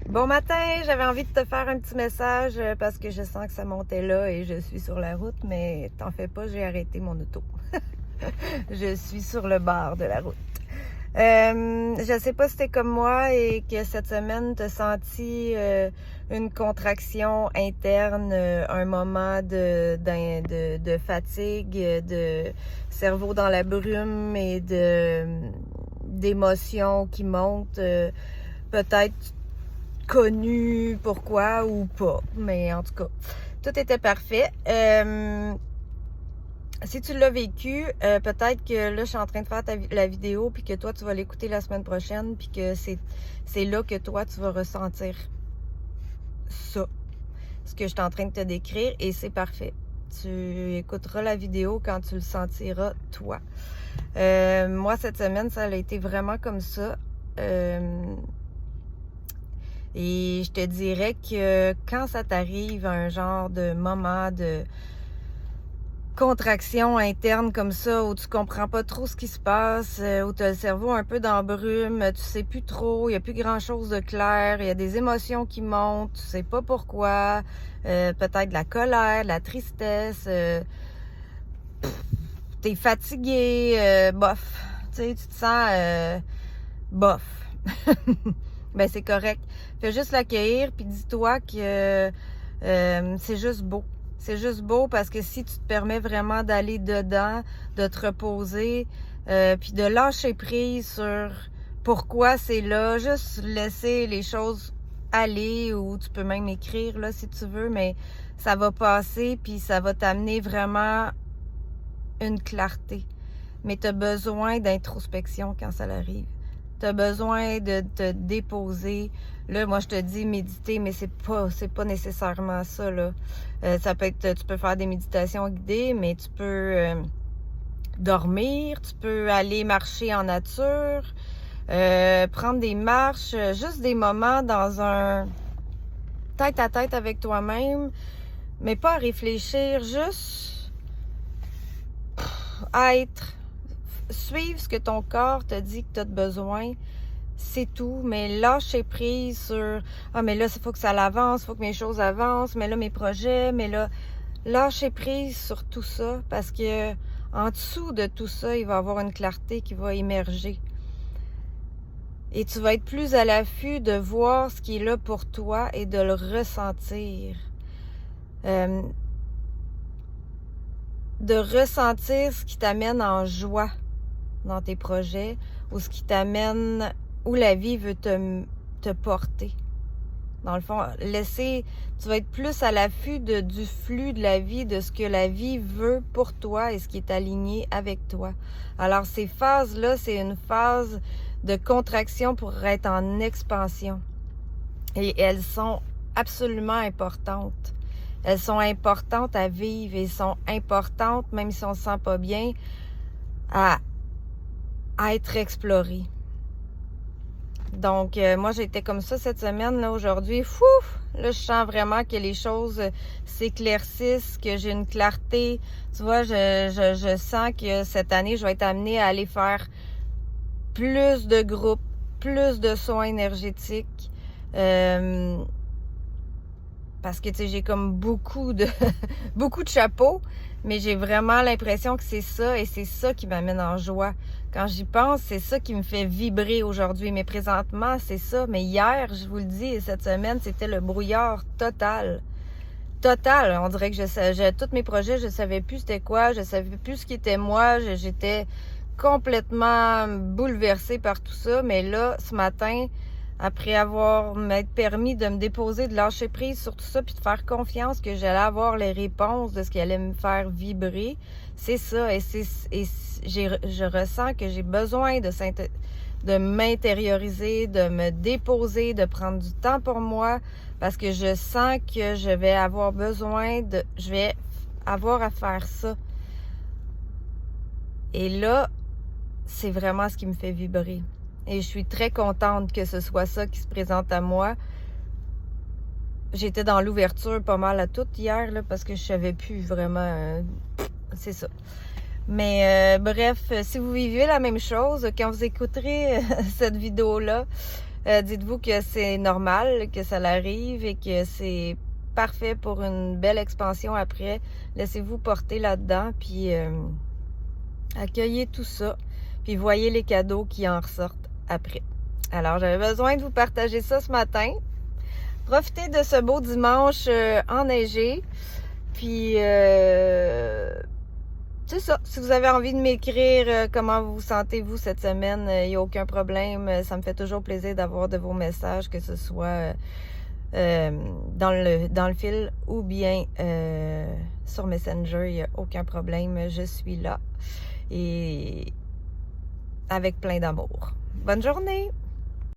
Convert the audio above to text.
Bon matin, j'avais envie de te faire un petit message parce que je sens que ça montait là et je suis sur la route, mais t'en fais pas, j'ai arrêté mon auto. Je suis sur le bord de la route. Je sais pas si t'es comme moi et que cette semaine t'as senti une contraction interne, un moment de fatigue, de cerveau dans la brume et d'émotions qui montent, peut-être connu pourquoi ou pas, mais en tout cas, tout était parfait. Si tu l'as vécu, peut-être que là, je suis en train de faire la vidéo, puis que toi, tu vas l'écouter la semaine prochaine, puis que c'est là que toi, tu vas ressentir ça, ce que je suis en train de te décrire, et c'est parfait. Tu écouteras la vidéo quand tu le sentiras, toi. Moi, cette semaine, ça a été vraiment comme ça. Et je te dirais que quand ça t'arrive, un genre de moment de contraction interne comme ça, où tu comprends pas trop ce qui se passe, où tu as le cerveau un peu dans la brume, tu sais plus trop, il y a plus grand chose de clair, il y a des émotions qui montent, tu sais pas pourquoi, peut-être de la colère, de la tristesse, t'es fatigué, bof, tu sais, tu te sens bof. Ben c'est correct. Fais juste l'accueillir, puis dis-toi que c'est juste beau. C'est juste beau parce que si tu te permets vraiment d'aller dedans, de te reposer, puis de lâcher prise sur pourquoi c'est là, juste laisser les choses aller, ou tu peux même écrire là si tu veux, mais ça va passer, puis ça va t'amener vraiment une clarté. Mais tu as besoin d'introspection quand ça arrive. Tu as besoin de te déposer. Là, moi, je te dis méditer, mais c'est pas nécessairement ça, là. Ça peut être, tu peux faire des méditations guidées, mais tu peux dormir, tu peux aller marcher en nature, prendre des marches, juste des moments dans un tête à tête avec toi-même, mais pas à réfléchir, juste être, suivre ce que ton corps te dit que tu as besoin, c'est tout, mais lâcher prise sur « Ah, mais là, il faut que ça avance, il faut que mes choses avancent, mais là, mes projets, mais là... » Lâcher prise sur tout ça, parce que en dessous de tout ça, il va y avoir une clarté qui va émerger. Et tu vas être plus à l'affût de voir ce qui est là pour toi et de le ressentir. De ressentir ce qui t'amène en joie dans tes projets, ou ce qui t'amène où la vie veut te porter. Dans le fond, tu vas être plus à l'affût du flux de la vie, de ce que la vie veut pour toi et ce qui est aligné avec toi. Alors, ces phases-là, c'est une phase de contraction pour être en expansion. Et elles sont absolument importantes. Elles sont importantes à vivre et sont importantes, même si on ne se sent pas bien, à être explorées. Donc, moi, j'étais comme ça cette semaine, là, aujourd'hui. Là, je sens vraiment que les choses s'éclaircissent, que j'ai une clarté. Tu vois, je sens que cette année, je vais être amenée à aller faire plus de groupes, plus de soins énergétiques. Parce que, tu sais, j'ai comme beaucoup de chapeaux, mais j'ai vraiment l'impression que c'est ça, et c'est ça qui m'amène en joie. Quand j'y pense, c'est ça qui me fait vibrer aujourd'hui. Mais présentement, c'est ça. Mais hier, je vous le dis, et cette semaine, c'était le brouillard total. Total. On dirait que tous mes projets, je savais plus c'était quoi, je savais plus ce qui était moi. J'étais complètement bouleversée par tout ça. Mais là, ce matin, après m'être permis de me déposer, de lâcher prise sur tout ça, puis de faire confiance que j'allais avoir les réponses de ce qui allait me faire vibrer, c'est ça. Et je ressens que j'ai besoin de m'intérioriser, de me déposer, de prendre du temps pour moi, parce que je sens que je vais avoir à faire ça. Et là, c'est vraiment ce qui me fait vibrer. Et je suis très contente que ce soit ça qui se présente à moi. J'étais dans l'ouverture pas mal à tout hier, là, parce que je savais plus vraiment... c'est ça. Mais bref, si vous vivez la même chose, quand vous écouterez cette vidéo-là, Dites-vous que c'est normal, que ça l'arrive et que c'est parfait pour une belle expansion après. Laissez-vous porter là-dedans, puis accueillez tout ça, puis voyez les cadeaux qui en ressortent après. Alors, j'avais besoin de vous partager ça ce matin. Profitez de ce beau dimanche enneigé. Puis, c'est ça. Si vous avez envie de m'écrire comment vous vous sentez-vous cette semaine, il n'y a aucun problème. Ça me fait toujours plaisir d'avoir de vos messages, que ce soit dans le fil ou bien sur Messenger. Il n'y a aucun problème. Je suis là. Et avec plein d'amour. Bonne journée!